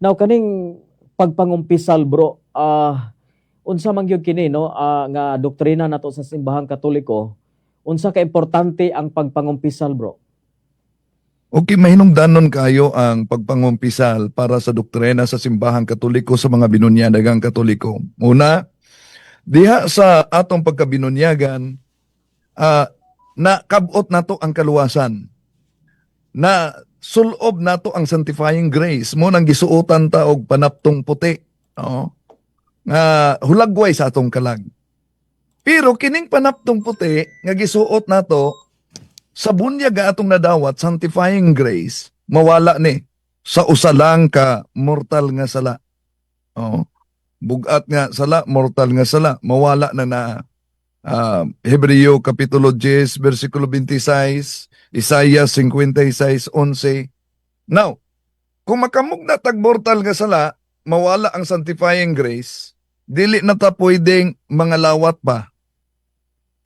Now kaning pagpangumpisal bro, unsa man gyud kini no, nga doktrina nato sa simbahang Katoliko, unsa ka importante ang pagpangumpisal bro? Okay, mahinungdanon kayo ang pagpangumpisal para sa doktrina sa simbahang Katoliko sa mga binunyadagang Katoliko. Una, diha sa atong pagkabinunyagan, na kabot nato ang kaluwasan. Na sulob nato ang sanctifying grace mo nang gisuotan ta og panaptong puti, no? Nga hulagway sa atong kalag. Pero kining panaptong puti nga gisuot nato sa bunyag nga atong nadawat, sanctifying grace, mawala ni sa usa lang ka mortal nga sala. Oh, bugat nga sala, mortal nga sala, mawala na Hebreo Kapitulo 10, versikulo 26, Isaiah 56:11. Now, kung makamug na tag mortal nga sala, mawala ang sanctifying grace, dili na ta pwedeng mga lawat pa.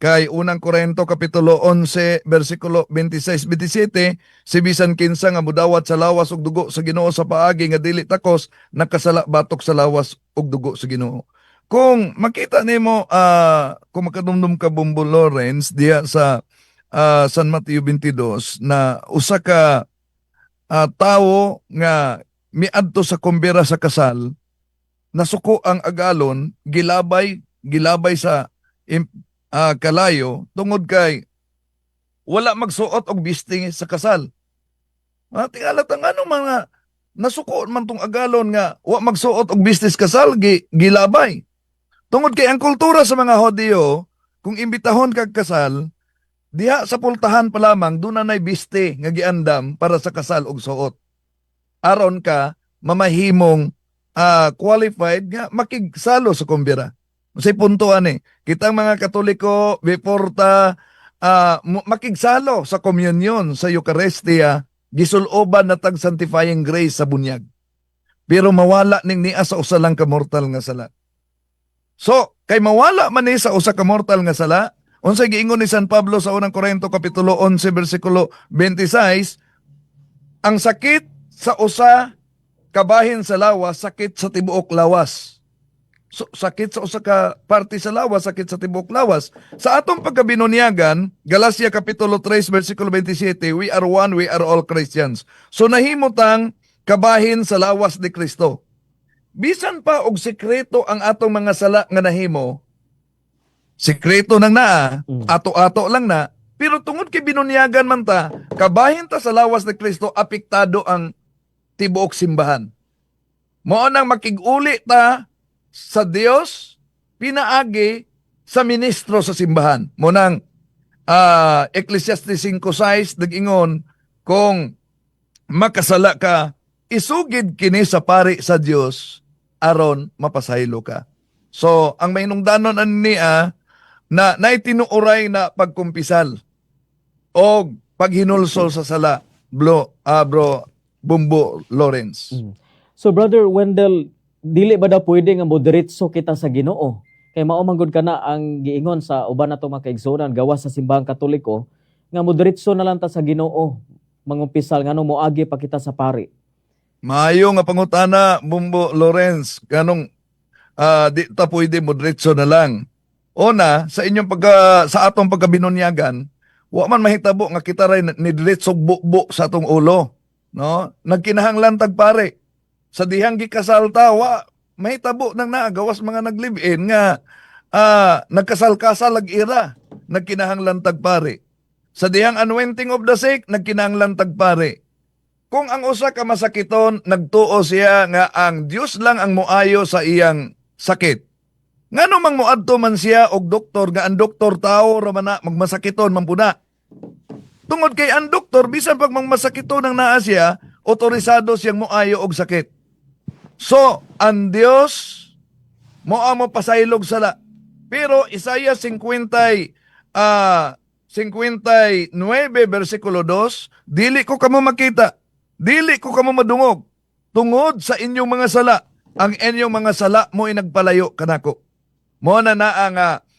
Kay unang Korinto Kapitulo 11, versikulo 26-27, si bisan kinsa nga mudawat sa lawas ug dugo sa Ginoo sa paagi nga dili takos, nakasala batok sa lawas ug dugo sa Ginoo. Kung makita nimo, kung makadumdum ka Bumbo Lawrence diya sa San Mateo 22 na usa ka tawo nga miadto sa kumbera sa kasal, nasuko ang agalon, gilabay sa kalayo tungod kay wala magsuot og bisting sa kasal. Tingala ta ngano mga nasuko man tong agalon nga wa magsuot og bistis kasal, gilabay. Tungod kay ang kultura sa mga Hodyo, kung imbitahon kag kasal, diha sa pultahan pa lamang doon na biste nga giandam para sa kasal og suot. Aron ka mamahimong qualified nga makigsalo sa kumbira. Say punto ani, kitang mga Katoliko before ta makigsalo sa komunyon sa Eucharistia, gisuloban na tag sanctifying grace sa bunyag. Pero mawala ning niya sa usa lang ka mortal nga sala. So, kay mawala man ni sa usa ka mortal nga sala, unsay giingon ni San Pablo sa unang Korinto Kapitulo 11 versikulo 26, ang sakit sa usa kabahin sa lawas, sakit sa tibuok lawas. So, sakit sa usa ka parte sa lawas, sakit sa tibuok lawas. Sa atong pagkabinunyagan, Galacia Kapitulo 3 versikulo 27, we are one, we are all Christians. So nahimutang kabahin sa lawas ni Kristo. Bisan pa og sekreto ang atong mga sala nga nahimo, sekreto nang naa, ato-ato lang na, pero tungod kay binunyagan man ta, kabahin ta sa lawas ni Kristo, apektado ang tibuok simbahan. Mao nang makig-uli ta sa Dios, pinaagi sa ministro sa simbahan. Munang Ecclesiastes 5:6 nag-ingon, kung makasala ka, isugid kini sa pari sa Dios aron mapasaylo ka. So, ang mahinungdanon niya na naitinuoray na pagkumpisal o paghinulsol sa sala, bro Bumbo Lawrence. So Brother Wendell, dili ba daw pwede nga moderitso kita sa Ginoo? Kay mao man gud kana ang giingon sa uban nato mga kaigsunan gawas sa simbahang Katoliko nga moderitso na lang ta sa Ginoo, mangumpisal ngano moagi pa kita sa pari. Maayo nga pangutana, Bumbo Lawrence, kanong di ta pwede moderitso na lang. Una, sa inyong sa atong pagkabinunyagan, wa man mahitabo nga kita ray ni diretso bukbo sa atong ulo, no? Nagkinahanglan tag pare. Sa dihang gikasal ta, wa mahitabo nang naagawas mga naglive-in nga nagkasal-kasal ag-ira, nagkinahanglan tag pare. Sa dihang anointing of the sick, nagkinahanglan tag pare. Kung ang usa ka masakiton, nagtuo siya nga ang Dios lang ang moayo sa iyang sakit. Ngano mang moadto man siya og doktor nga ang doktor tao ra man na magmasakiton man puna. Tungod kay ang doktor bisan pag magmasakiton nang naa siya, otorisado siyang moayo og sakit. So, ang Dios mo pasaylog sala. Pero Isaiah 59 versikulo 2, dili ko kamo makita, dili ko kamo madungog, tungod sa inyong mga sala, ang inyong mga sala mo inagpalayo kanako. Mo na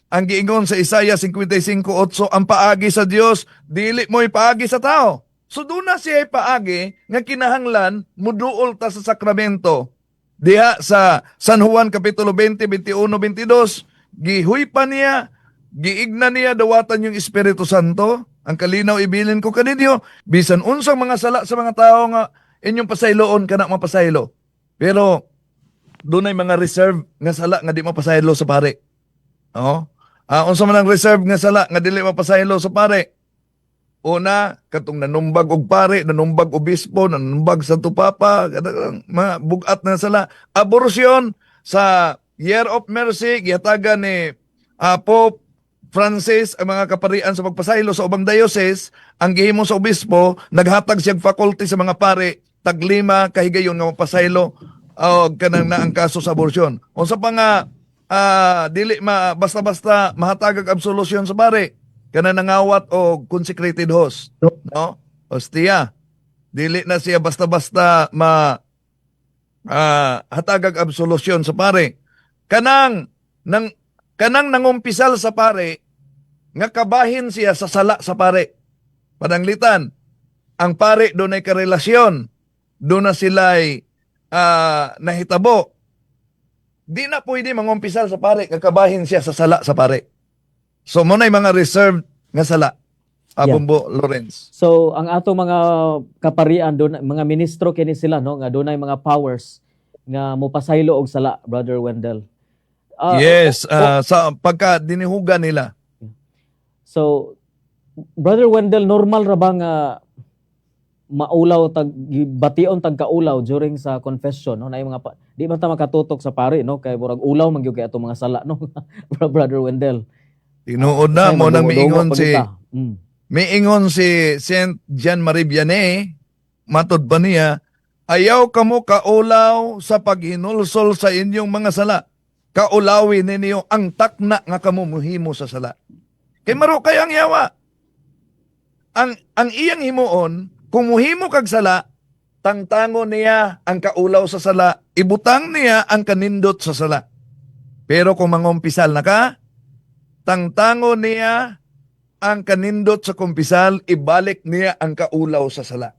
ang giingon sa Isaiah 55:8, ang paagi sa Dios, dili mo ipaagi sa tao. So doon na siya paagi nga kinahanglan muduol ta sa sakramento. Diha sa San Juan Kapitulo 20, 21, 22, gihuy pa niya, giigna niya dawatan yung Espiritu Santo. Ang kalinaw ibilin ko kaninyo, bisan unsang mga sala sa mga tao nga inyong pasayloon kana mapasaylo. Pero doon ay mga reserve nga sala nga di mapasaylo sa pare. Oh. Unsa man ang reserve nga sala nga dili mapasaylo sa pare? Una, katong nanumbag og pare, nanumbag obispo, nanumbag sa tupapa, mga bugat na sala. Abortion sa Year of Mercy, gihatagan ni Pope Francis ang mga kaparian sa pagpasaylo sa ubang diocese, ang gihimo sa obispo, naghatag siyang faculty sa mga pare, taglima kahigayon nga mapasaylo o kanang na ang kaso sa abortion. Unsa pa nga dili basta-basta mahatagag absolusyon sa pare, kana nangawat o consecrated host, no? Hostia. Dili na siya basta-basta hatagag absolusyon sa pare. Kanang nangumpisal sa pare nga kabahin siya sa sala sa pare. Pananglitan, ang pare doon ay karelasyon, doon na sila'y nahitabo. Di na pwede mangumpisal sa pare, kakabahin siya sa sala sa pare. So, muna mga reserved nga sala. Bumbo Lawrence. So, ang ato mga kaparian doon, mga ministro kini sila, no, nga doon ay mga powers nga mopasaylo og sala, Brother Wendell. Yes, sa pagka dinihuga nila. So, Brother Wendell, normal ra ba nga maulaw bation kaulaw during sa confession, no? Na mga di man ta makatutok sa pare, no, kay murag ulaw man gyud kay ato mga sala, no. Brother Wendell. Tinuod na mo nang miingon Mm. si Saint Jean Marie Vianney, matod pa niya, ayaw kamo kaulaw sa paghinulsol sa inyong mga sala. Kaulawin ninyo ang takna nga kamo muhimo sa sala. Kay maro kay ang yawa. Ang iyang himuon, kung muhimo kag sala, tangtango niya ang kaulaw sa sala, ibutang niya ang kanindot sa sala. Pero kung mangumpisal na ka, tangtango niya ang kanindot sa kumpisal, ibalik niya ang kaulaw sa sala.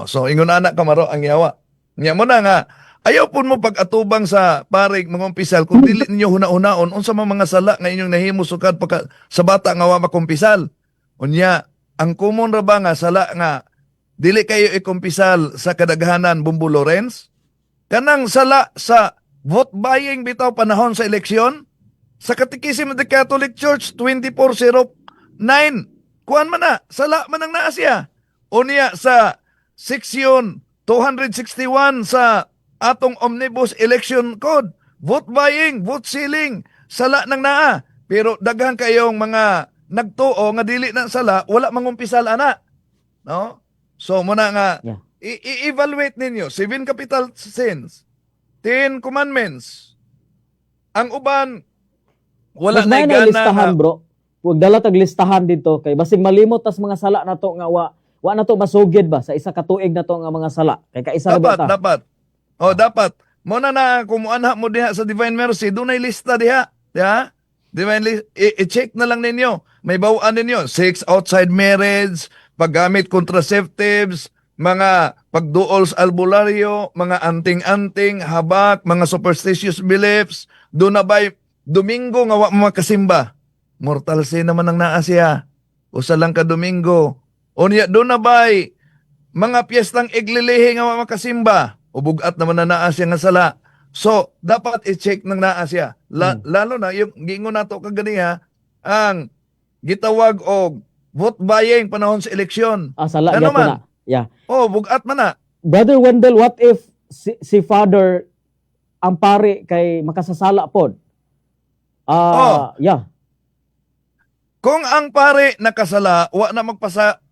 So ingon anak kamaro ang yawa. Nya mo na nga, ayaw po mo pag-atubang sa parig mangumpisal, kung dili ninyo huna-unaon, unsa mga sala nga inyong nahimo sukad sa bata nga wa makumpisal. Unya, ang kumon ra ba nga sala nga dili kayo ikumpisal sa kadaghanan, Bumbo Lawrence? Kanang sala sa vote buying bitaw panahon sa eleksyon? Sa Katikisim of the Catholic Church 2409, kuan man na, sala man ang naa siya. Unya sa section 261 sa atong Omnibus Election Code, vote buying, vote selling, sala nang naa. Pero daghan kayong mga nagtuo nga dili na sala, wala mangumpisal ana. No? So muna nga, i-evaluate ninyo 7 capital sins, 10 commandments. Ang uban wala na gana listahan, bro. Huwag dala tag listahan dito kay basig malimot tas mga sala nato nga wa na to masugid ba sa isa ka tuig na to nga mga sala. Kay kaisa ra ta. Dapat. Mo na kumuanha mo diha sa Divine Mercy, dunay lista diha. Diha? Divine i-check na lang ninyo. May bawaan ninyo, sex outside marriage, paggamit contraceptives, mga pagduol sa albularyo, mga anting-anting, habak, mga superstitious beliefs, doon na ba'y Domingo nga wa makasimba. Mortal sin naman ang naa siya. Usa lang ka Domingo. Unya doon na ba'y mga piyestang iglilihi nga wa makasimba. Ubugat naman na naa siya nga sala. So, dapat i-check ng naa siya. Lalo na, yung gingon nato kaganiha, ang gitawag og vote buying panahon sa eleksyon. Sala ano man? Na. Yeah. Bugat man na. Brother Wendell, what if si Father ang pare kay makasasala pod? Yeah. Kung ang pare nakasala, wa na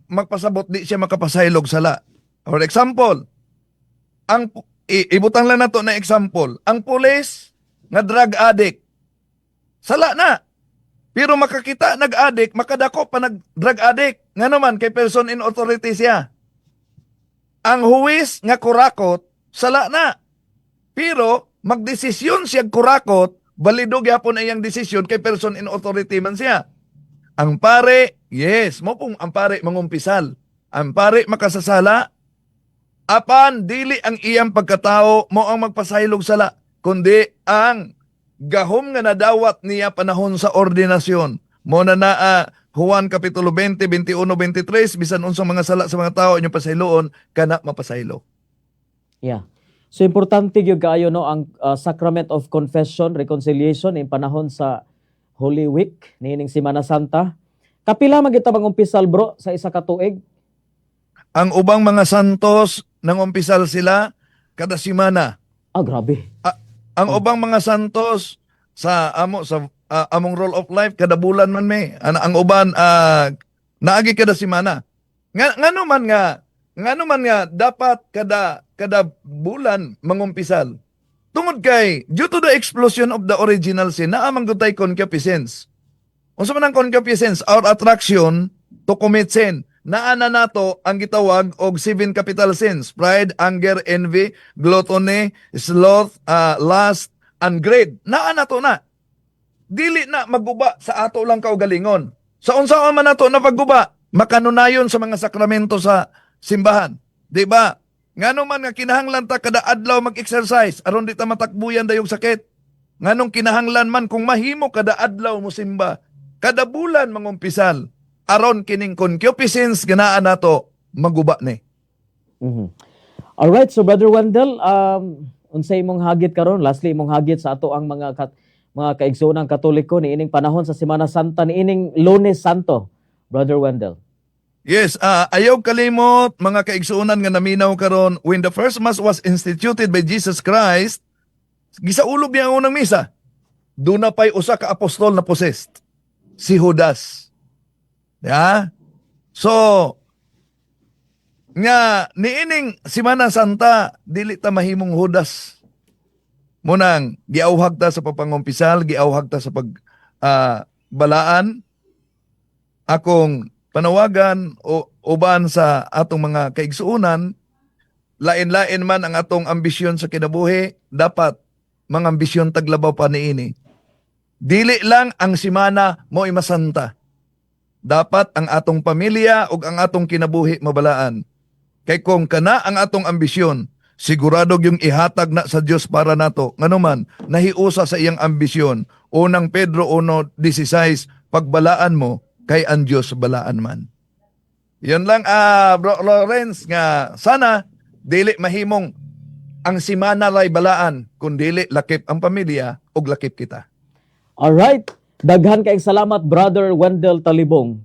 magpasabot, di siya makapasaylog sala. For example, ibutang lang nato na example, ang pulis nga drug addict, sala na. Pero makakita nag-addict, makadako pa nag-drug addict. Nga naman, kay person in authority siya. Ang huwis nga kurakot, sala na. Pero magdesisyon siya kurakot, balido gyapon iyang desisyon kay person in authority man siya. Ang pare, yes, mo pong ang pare mangumpisal. ang pare makasasala, apan dili ang iyang pagkatao mo ang magpasaylog sala, kundi ang gahom nga nadawat niya panahon sa ordinasyon. Mo na Juan Kapitulo 20, 21, 23, bisan unsang mga sala sa mga tao inyong pasayloon, kana mapasaylo. Yeah. So importante gyud kaayo no ang Sacrament of Confession, Reconciliation in panahon sa Holy Week niining Semana Santa. Kapila man kita mangumpisal bro sa isa ka tuig? Ang ubang mga santos nangumpisal sila kada semana. Ah, grabe. Ang ubang mga santos sa among rule of life kada bulan man may. Ang uban naagi kada semana. Ngano man nga dapat kada bulan mangumpisal. Tungod kay due to the explosion of the original sin, naamang gutay concupiscence. Unsa man ang concupiscence? Our attraction to commit sin. Naana nato ang gitawag og 7 capital sins: pride, anger, envy, gluttony, sloth, lust, and greed. Naana to na. Dili na maguba sa ato lang kaugalingon. Sa unsa man nato na pagguba, makanunayon sa mga sakramento sa simbahan. Di ba? Ngano man nga kinahanglan ta kada adlaw mag-exercise aron di ta matakbuyan dayong sakit. Nganong kinahanglan man kung mahimo kada adlaw mo simba, kada bulan mangumpisal aron kining concupiscence ganaan nato maguba ni. Mhm. All right, so Brother Wendell, unsay imong hagit karon? Lastly imong hagit sa ato ang mga kaigsoonang Katoliko niining panahon sa Semana Santa niining Lunes Santo, Brother Wendell. Yes, ayaw kalimot mga kaigsuonan nga naminaw karon, when the first mass was instituted by Jesus Christ, gisaulob niya ang unang misa. Doon na pa'y usa ka apostol na possessed, si Judas. Yeah? So, nga niining Semana Santa, dili ta mahimong Judas. Munang giauhag ta sa papangumpisal, giauhag ta sa balaan. Akong panawagan o uban sa atong mga kaigsuonan, lain-lain man ang atong ambisyon sa kinabuhi, dapat mga ambisyon taglabaw pa niini. Dili lang ang simana mo masanta. Dapat ang atong pamilya ug ang atong kinabuhi mabalaan. Kay kung kana ang atong ambisyon, sigurado yung ihatag na sa Dios para nato. Nganuman, nahiusa sa iyang ambisyon. Unang Pedro 1:16, pagbalaan mo, kay ang Diyos balaan man. Yun lang, Bro Lawrence, nga sana dili mahimong ang simana lay balaan, kung dili lakip ang pamilya ug lakip kita. All right. Daghan kayong salamat Brother Wendell Talibong.